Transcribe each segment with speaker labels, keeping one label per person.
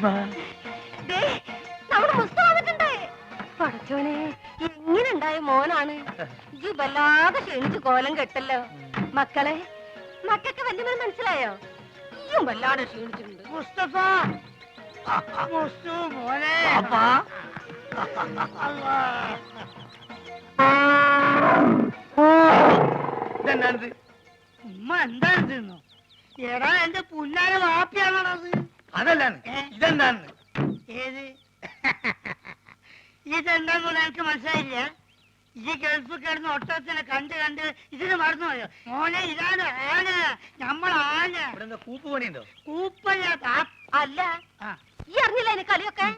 Speaker 1: മോനെ നമ്മുടെ മുസ്തു വന്നിട്ടുണ്ട്. പടച്ചോനെ എങ്ങനെ ഉണ്ടായ മോനാണ്. ഈ വല്ലാതെ ക്ഷണിച്ച് കോലം കെട്ടല്ലോ. മക്കളെ മക്കൾക്ക് വല്യമ്മ മനസ്സിലായോ? ഈയും വല്ലാതെ ക്ഷീണിച്ചിട്ടുണ്ട്.
Speaker 2: മുസ്തഫ മുസ്തു മോനെ
Speaker 3: ഇതെന്താണിത്?
Speaker 2: ഉമ്മ എന്താണ് തിന്നു? എടാ എന്റെ പുല്ലാരെ വാപ്പിയാണത്.
Speaker 3: അതല്ലാണ്. ഇതെന്താണ്?
Speaker 2: ഏത് ഇതെന്താന്ന് എനിക്ക് മനസ്സിലായില്ല. ഈ ഗൾഫ് കിടന്ന് ഒട്ടത്തിനെ കണ്ട് കണ്ട് ഇതിന് മറന്നുപോയോ മോനെ? ഇതാണ് ആന, നമ്മളാന.
Speaker 3: ഇവിടെ കൂപ്പ് പണിയുണ്ടോ?
Speaker 2: കൂപ്പല്ല
Speaker 1: അല്ല ഈ അറിഞ്ഞില്ല അതിന് കളിയൊക്കെ.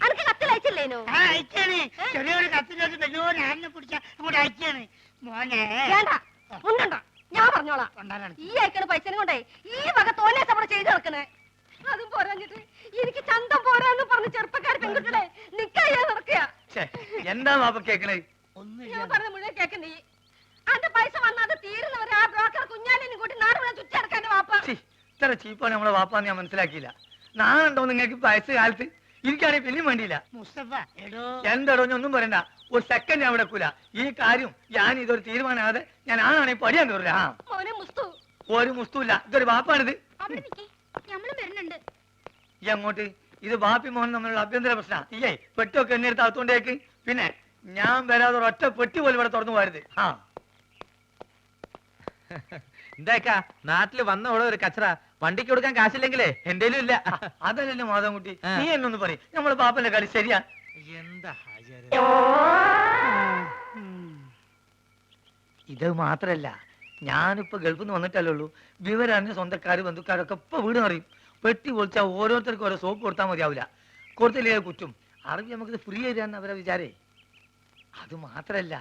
Speaker 1: അനക്ക് കത്തിലയച്ചില്ലേനോ?
Speaker 2: അയച്ചാണ്. ചെറിയൊരു കത്തിലേക്ക് വലിയൊരു ആനിനെ പിടിച്ച അങ്ങോട്ട് അയച്ചാണ് മോനെ.
Speaker 1: വേണ്ട ഒന്നുണ്ടോ, ഞാൻ പറഞ്ഞോളാം. ഈ അയക്കണ പൈസനെ കൊണ്ടേ ഈ വക തോന്നേസ് അവിടെ ചെയ്ത് നടക്കണേ. അതും പോരാഞ്ഞിട്ട് എനിക്ക് ചന്തം പോരാന്ന് പറഞ്ഞ് ചെറുപ്പക്കാർ പെൺകുട്ടികളെ നിക്കാ നടക്കുക.
Speaker 3: എന്താ വാപ്പ കേക്കണേ?
Speaker 1: ഞാൻ പറഞ്ഞ മുഴുവൻ കേക്കണ്ടേ? അന്റെ പൈസ വന്നാത് തീരുന്നവരെ ആ ബ്രോക്കർ കുഞ്ഞാലിനും കൂട്ടി നാട് മുഴുവൻ ചുറ്റിടക്കാൻ വാപ്പ.
Speaker 3: ഇത്ര ചീപ്പാണ് നമ്മളെ വാപ്പാന്ന് ഞാൻ മനസ്സിലാക്കിയില്ല. നാളുണ്ടോ നിങ്ങൾക്ക് വയസ്സ് കാലത്ത്? എനിക്കാണെങ്കിൽ പിന്നെയും വേണ്ടിയില്ല.
Speaker 2: മുസ്തഫ
Speaker 3: എന്താടോ ഒന്നും പറയണ്ട. ഒരു സെക്കൻഡ് ഞാൻ വെക്കൂല. ഈ കാര്യം ഞാൻ ഇതൊരു തീരുമാനമാകാതെ ഞാൻ ആണാണെങ്കിൽ പടിയാൻ കയറില്ല. ഒരു മുസ്തുല്ല. ഇതൊരു വാപ്പാണിത്. ഈ അങ്ങോട്ട് ഇത് ബാപ്പി മോഹൻ തമ്മിലുള്ള അഭ്യന്തര പ്രശ്ന. ഈയേ പെട്ടൊക്കെ എന്നെ എടുത്ത് അകത്തോണ്ടേക്ക്. പിന്നെ ഞാൻ വരാതെ ഒറ്റ പെട്ടി പോലും ഇവിടെ തുറന്നു പോരുത്.
Speaker 4: എന്താക്കാ നാട്ടില് വന്ന ഓളെ ഒരു കച്ചറ വണ്ടിക്ക് കൊടുക്കാൻ കാശില്ലെങ്കിലേ എന്തേലും ഇല്ല.
Speaker 3: അതല്ലല്ലോ മാധവൻകുട്ടി, നീ എന്നൊന്ന് പറയും. നമ്മളെ ബാപ്പന്റെ കളി ശരിയാ.
Speaker 4: എന്താ
Speaker 3: ഇത് മാത്രല്ല, ഞാനിപ്പോ ഗൾഫിൽ നിന്ന് വന്നിട്ടല്ലേ ഉള്ളൂ. വിവരറിഞ്ഞ സ്വന്തക്കാര് ബന്ധുക്കാരൊക്കെ ഇപ്പൊ വീട് അറിയും. പെട്ടി പൊളിച്ചാൽ ഓരോരുത്തർക്കും ഓരോ സോപ്പ് കൊടുത്താൽ മതിയാവില്ല. കൊടുത്തില്ലേ കുറ്റും. അറിവ് നമുക്കിത് ഫ്രീ തരാന്ന് അവരെ വിചാരേ. അത് മാത്രല്ല,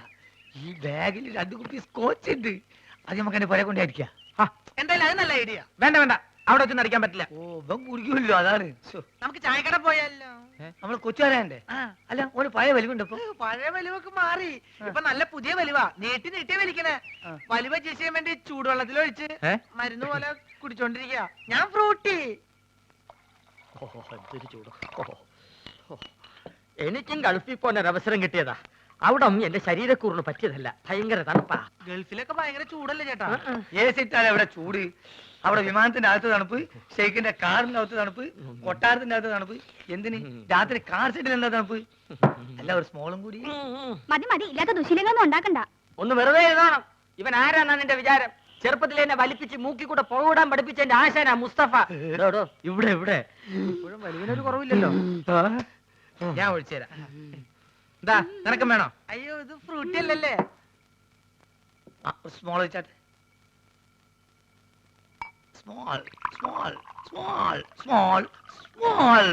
Speaker 3: ഈ ബാഗിൽ 2 കുപ്പി സ്കോച്ച് ഉണ്ട്. അത് നമുക്ക് എന്നെ പുറകെ കൊണ്ടായിരിക്കാം.
Speaker 4: എന്തായാലും അത് നല്ല ഐഡിയ. വേണ്ട വേണ്ട, അവിടെ വെച്ച് നടിക്കാൻ പറ്റില്ല.
Speaker 3: ഓ ഇവൻ കുടിക്കുമല്ലോ, അതാണ്.
Speaker 4: നമുക്ക് ചായക്കട പോയാലോ?
Speaker 3: നമ്മള് കൊച്ചുകാരണ്ടേ? അല്ല ഒരു പഴയ വലിവുണ്ട്. ഇപ്പൊ
Speaker 4: പഴയ വലിവൊക്കെ മാറി. ഇപ്പൊ നല്ല പുതിയ വലിവാ. നീട്ടി നീട്ടി വലിക്കണേ. വലിവ ചെയ്യാൻ വേണ്ടി ചൂടുവെള്ളത്തിലൊഴിച്ച് മരുന്ന് പോലെ കുടിച്ചോണ്ടിരിക്കുക. ഞാൻ ഫ്രൂട്ടി.
Speaker 5: എനിക്കും ഗൾഫിൽ പോകാൻ ഒരു അവസരം കിട്ടിയതാ. അവിടെ എന്റെ ശരീരക്കൂറിന് പറ്റിയതല്ല. ഭയങ്കര തണുപ്പാ.
Speaker 4: ഗൾഫിലൊക്കെ ഭയങ്കര ചൂടല്ലേ ചേട്ടാ?
Speaker 3: ഏസിട്ടാണ് അവിടെ ചൂട്. അവിടെ വിമാനത്തിന്റെ അകത്ത് തണുപ്പ്, ഷെയ്ഖിന്റെ കാറിന്റെ അകത്ത് തണുപ്പ്, കൊട്ടാരത്തിന്റെ അകത്ത് തണുപ്പ്. എന്തിന് രാത്രി കാർ സെറ്റിൽ എന്താ തണുപ്പ്? അല്ല ഒരു സ്മോളും കൂടി.
Speaker 1: മതി മതി, ഇല്ലാത്ത ദുശീലങ്ങളൊന്നും ഉണ്ടാക്കണ്ട.
Speaker 5: ഒന്ന് വെറുതെ എഴുതണം. ഇവൻ ആരാന്നാ നിന്റെ വിചാരം? ചെറുപ്പത്തിൽ എന്നെ വലിപ്പിച്ച് മൂക്കി കൂടെ പുകവിടാൻ പഠിപ്പിച്ച എന്റെ ആശാനാ മുസ്തഫ.
Speaker 3: ഇവിടെ ഇവിടെ
Speaker 4: ഇപ്പോഴും വലിവിനൊരു കുറവില്ലല്ലോ. ഞാൻ ഒഴിച്ചുതരാം. എന്താ നിനക്കും വേണോ? അയ്യോ ഇത് ഫ്രൂട്ടി അല്ലല്ലേ.
Speaker 3: സ്മോൾ വെച്ചാട്ടെ. Small small small small small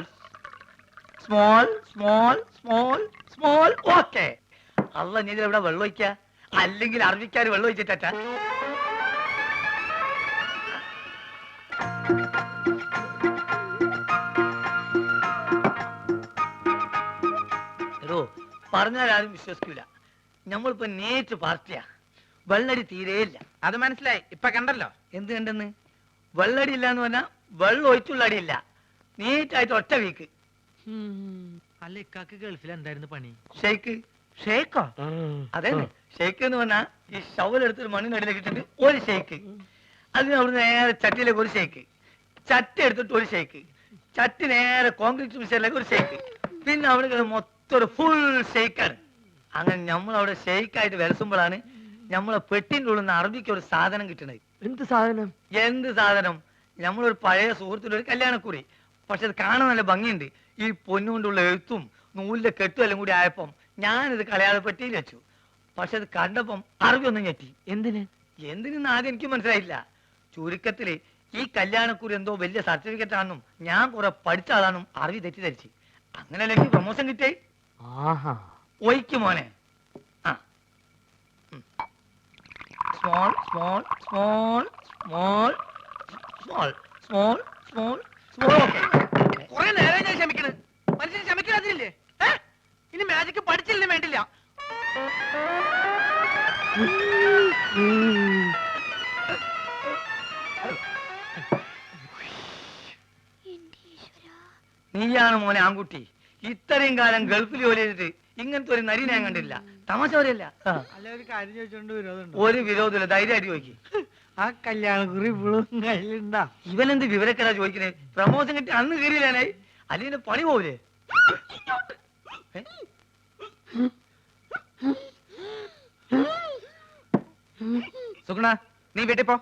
Speaker 3: small small small small. Okay. അല്ല നീ ഇവിടെ വെള്ളം ഒഴിക്ക, അല്ലെങ്കിൽ അറബിക്കാർ വെള്ളം ഒഴിച്ചിട്ടാ. പറഞ്ഞാൽ ആരും വിശ്വസിക്കൂല. നമ്മളിപ്പോ നേരിട്ട് പാർട്ടിയാ. വെള്ളടി തീരെയില്ല.
Speaker 4: അത് മനസ്സിലായി. ഇപ്പൊ കണ്ടല്ലോ.
Speaker 3: എന്ത് കണ്ടെന്ന്? വെള്ളടി ഇല്ല എന്ന് പറഞ്ഞാൽ വെള്ളം ഒഴിച്ചുള്ള അടിയില്ല. നീറ്റായിട്ട് ഒറ്റ വീക്ക്.
Speaker 4: അല്ല ഇക്കാക്ക് ഗൾഫിൽ എന്തായിരുന്നു പണി?
Speaker 3: ഷെയ്ക്ക്.
Speaker 4: ഷേക്കോ?
Speaker 3: അതെ, ഷെയ്ക്ക് എന്ന് പറഞ്ഞാൽ ഈ ഷവലെടുത്തൊരു മണ്ണിനടിയിലേക്ക് ഇട്ടിട്ട് ഒരു ഷെയ്ക്ക്. അതിന് അവിടെ നേരെ ചട്ടിയിലേക്ക് ഒരു ഷെയ്ക്ക്, ചട്ടി എടുത്തിട്ട് ഒരു ഷെയ്ക്ക്, ചട്ടി നേരെ കോൺക്രീറ്റ് മിക്സറിലേക്ക് ഒരു ഷെയ്ക്ക്, പിന്നെ അവിടെ മൊത്തം ഒരു ഫുൾ ഷെയ്ക്കാണ്. അങ്ങനെ നമ്മളവിടെ ഷെയ്ക്കായിട്ട് വിലസുമ്പോഴാണ് നമ്മളെ പെട്ടിൻ്റെ ഉള്ളിൽ നിന്ന് അറബിക്ക് ഒരു സാധനം കിട്ടണത്.
Speaker 5: എന്ത് സാധനം?
Speaker 3: എന്ത് സാധനം? നമ്മളൊരു പഴയ സുഹൃത്തിന്റെ ഒരു കല്യാണക്കുറി. പക്ഷെ അത് കാണാൻ നല്ല ഭംഗിയുണ്ട്. ഈ പൊന്നുകൊണ്ടുള്ള എഴുത്തും നൂലിന്റെ കെട്ടും എല്ലാം കൂടി ആയപ്പം ഞാനിത് കളയാതെ പെട്ടിയിൽ വെച്ചു. പക്ഷെ അത് കണ്ടപ്പം അറബി ഒന്നും ഞെട്ടി. എന്തിനെന്ന് ആദ്യം എനിക്ക് മനസ്സിലായില്ല. ചുരുക്കത്തില് ഈ കല്യാണക്കുറി എന്തോ വലിയ സർട്ടിഫിക്കറ്റ് ആണെന്നും ഞാൻ കുറെ പഠിച്ച ആളാണെന്നും അറബി തെറ്റിദ്ധരിച്ച്. അങ്ങനെയല്ലേ എനിക്ക് പ്രൊമോഷൻ കിട്ടിയേ. ഒയ്ക്ക് മോനെ. Small small small small small small small small.
Speaker 4: കുറെ നേരം ഞാൻ ക്ഷമിക്കണ്. മനുഷ്യൻ ക്ഷമിക്കാതില്ലേ? ഇനി മാജിക്ക് പഠിച്ചില്ലേ വേണ്ടില്ല.
Speaker 3: നീയാണ് മോനെ ആൺകുട്ടി. ഇത്രയും കാലം ഗൾഫിൽ ജോലി ചെയ്തിട്ട് ഇങ്ങനത്തെ ഒരു നരി ഞാൻ കണ്ടില്ല. തമാശ പറയല്ല.
Speaker 2: അല്ല ഒരു കാര്യം ചോദിച്ചോണ്ട് വിരോധമുണ്ടോ?
Speaker 3: ഒരു വിരോധമില്ല, ധൈര്യമായിട്ട് ചോദിക്കും.
Speaker 2: ആ കല്യാണക്കുറി ഇപ്പോഴും കയ്യിലുണ്ടാ?
Speaker 3: ഇവനെന്ത് വിവരക്കെടാ ചോദിക്കണേ? പ്രമോഷൻ കിട്ടി അന്ന് കയറിയില്ലാനായി, അല്ലെങ്കിൽ പണി പോവില്ലേ?
Speaker 5: സുഗുണ, നീ വീട്ടിൽ പോ.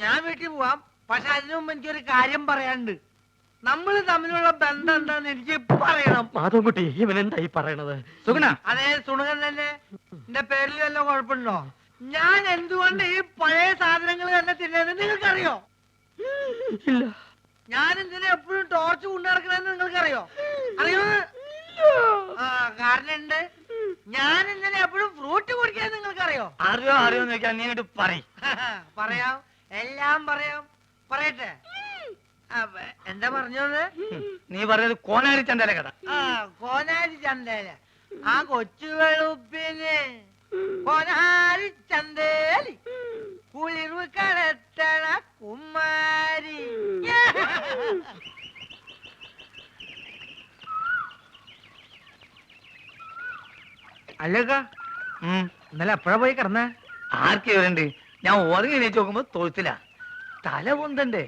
Speaker 4: ഞാൻ വീട്ടിൽ പോവാം. പക്ഷെ അതിനു മുമ്പ് എനിക്കൊരു കാര്യം പറയാനുണ്ട്. നമ്മൾ തമ്മിലുള്ള ബന്ധം എന്താന്ന് എനിക്ക് പറയണം.
Speaker 5: മാധവൻകുട്ടി, ഇവൻ എന്തായി പറയണത്? സുഗുണ,
Speaker 4: അതേ സുണകൻ തന്നെ. എന്റെ പേരിൽ വല്ല കുഴപ്പമുണ്ടോ? ഞാൻ എന്തുകൊണ്ട് ഈ പഴയ സാധനങ്ങൾ തന്നെ തിന്നുന്നത് നിങ്ങൾക്കറിയോ?
Speaker 5: ഇല്ല.
Speaker 4: ഞാൻ എന്തിനാ എപ്പോഴും ടോർച്ച് കൊണ്ടു നടക്കണെന്ന് നിങ്ങൾക്കറിയോ? അറിയോ? ആ കാരണം ഉണ്ട്. ഞാൻ എന്തിനാ എപ്പോഴും ഫ്രൂട്ട് കുടിക്കാൻ നിങ്ങൾക്കറിയോ?
Speaker 3: അറിയോ അറിയോന്ന് ചോദിക്കാൻ നീ ഇങ്ങോട്ട് പറയും.
Speaker 4: പറയാം, എല്ലാം പറയാം. പറയട്ടെ? എന്താ പറഞ്ഞത്?
Speaker 3: നീ പറഞ്ഞത് കോനാരി ചന്തല കഥ.
Speaker 4: ആ കോനാരി ചന്തേല. ആ കൊച്ചു വെളുപ്പിന് കോനാരി ചന്തേലി കുളിർവ് കടത്തണ കുമാരി.
Speaker 2: അല്ലക്ക, ഇന്നലെ എപ്പോഴാ പോയി കിടന്നേ?
Speaker 3: ആർക്ക് ഇവരുണ്ട്? ഞാൻ ഉറങ്ങി എണീച്ച് നോക്കുമ്പോ തൊഴുത്തില്ല. തല പൊന്തണ്ടേ?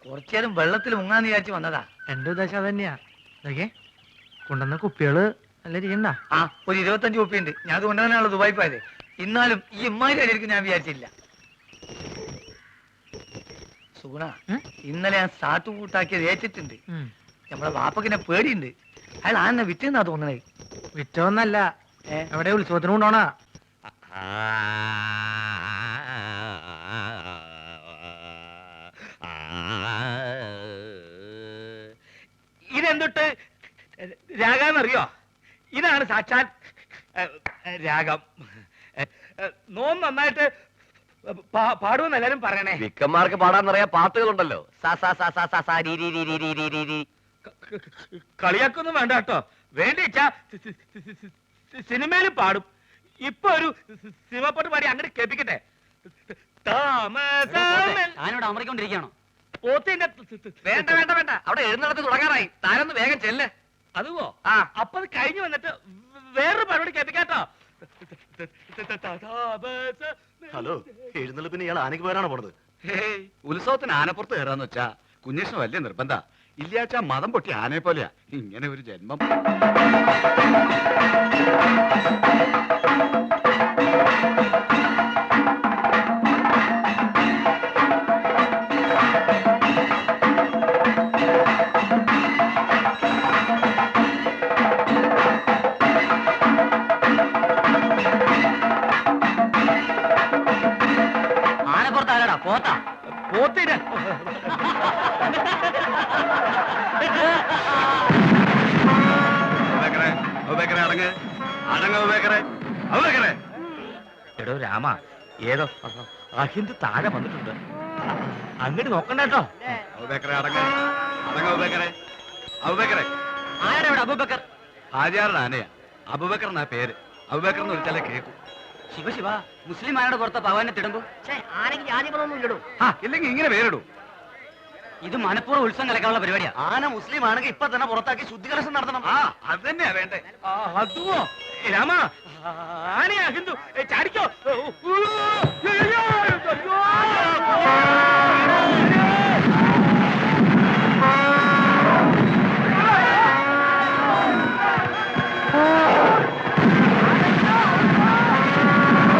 Speaker 3: കുറച്ചേരം വെള്ളത്തിൽ മുങ്ങാന്ന് വിചാരിച്ച് വന്നതാ.
Speaker 2: എന്റെ ഉദ്ദേശം അത് തന്നെയാ. നോക്കിയേ, കൊണ്ടുവന്ന കുപ്പികള് നല്ല ഇരിക്കണ്ട.
Speaker 3: ആ ഒരു 25 കുപ്പിയുണ്ട്. ഞാൻ അത് കൊണ്ടുവന്നാണല്ലോ ദുബായി പോയത്. എന്നാലും ഈ ഇമ്മാരി അടിയിരിക്കും ഞാൻ വിചാരിച്ചില്ല. സുഗുണ, ഇന്നലെ ഞാൻ സാട്ടും കൂട്ടാക്കിയത് ഏറ്റിട്ടുണ്ട്. നമ്മളെ വാപ്പക്കിനെ പേടിയുണ്ട്. അയാൾ ആന്നെ വിറ്റെന്നാ തോന്നണേ.
Speaker 2: വിറ്റോന്നല്ല, എവിടെ ഉത്സവത്തിന് കൊണ്ടോണാ?
Speaker 3: ഇതെന്തൊട്ട് രാഗാന്നറിയോ? ഇതാണ് സാക്ഷാൽ രാഗം. നോം നന്നായിട്ട് പാടുമെന്ന് എല്ലാരും പറയണേ.
Speaker 6: വിക്കന്മാർക്ക് പാടാന്നറിയാ പാട്ടുകളുണ്ടല്ലോ.
Speaker 3: കളിയാക്കൊന്നും വേണ്ട കേട്ടോ. വേണ്ടിച്ചാ സിനിമയിൽ പാടും. ഇപ്പൊ ഒരു സിനിമ പാട്ട് പാടി അങ്ങോട്ട് കേൾപ്പിക്കട്ടെ.
Speaker 5: ഞാനിവിടെ അമറിക്കൊണ്ടിരിക്കുകയാണോ?
Speaker 3: പോത്തിന്റെ
Speaker 6: വേണ്ട വേണ്ട വേണ്ട, അവിടെ എഴുന്നള്ളത്ത് തുടങ്ങാറായി. താനൊന്ന് വേഗം ചെല്ല്.
Speaker 3: അതുവോ? ആ അപ്പൊ അത് കഴിഞ്ഞു വന്നിട്ട് വേറൊരു പരിപാടി കേൾപ്പിക്കാട്ടോ.
Speaker 6: ഹലോ, എഴുന്നള്ളിപ്പിന് ഇയാൾ ആനയ്ക്ക് പോരാണോ പോണത്? ഉത്സവത്തിന് ആനപ്പുറത്ത് കയറാന്ന് വെച്ചാ കുഞ്ഞേഷന് വലിയ നിർബന്ധ. ഇല്ലാച്ചാ മതം പൊട്ടി ആനയെ പോലെയാ. ഇങ്ങനെ ഒരു ജന്മം.
Speaker 5: ആനപ്പുറത്ത് ആരാടാ? പോത്താ?
Speaker 3: പോത്തിന്
Speaker 5: എടോ രാമ, ഏതോ അഹിന്ദു താഴെ വന്നിട്ടുണ്ട്. അങ്ങോട്ട് നോക്കണ്ട കേട്ടോ. ആരാ ഇവിടെ? അബൂബക്കർ.
Speaker 6: ഹാജിയാറുടെ ആനയാ. അബൂബക്കർ എന്നാ പേര്. അബൂബക്കർ എന്ന് വിളിച്ചാലേ കേൾക്കും.
Speaker 5: ശിവ ശിവ, മുസ്ലിം ആനയുടെ പുറത്ത് പവാനെ തിടുമ്പോ ആനയ്ക്ക് ജാതി പണമൊന്നും ഇല്ലടോ.
Speaker 6: ഇല്ലെങ്കിൽ ഇങ്ങനെ പേരിടൂ.
Speaker 5: ഇത് മനഃപൂർവ്വം ഉത്സവം കലക്കാനുള്ള പരിപാടിയാ.
Speaker 6: ആന മുസ്ലിം ആണെങ്കിൽ ഇപ്പൊ തന്നെ പുറത്താക്കി ശുദ്ധികലശം നടത്തണം. ആ അത് തന്നെയാ വേണ്ടേ.
Speaker 3: അതുവോ? രാമ, ആനയാ ഹിന്ദു ചാടിക്കോ.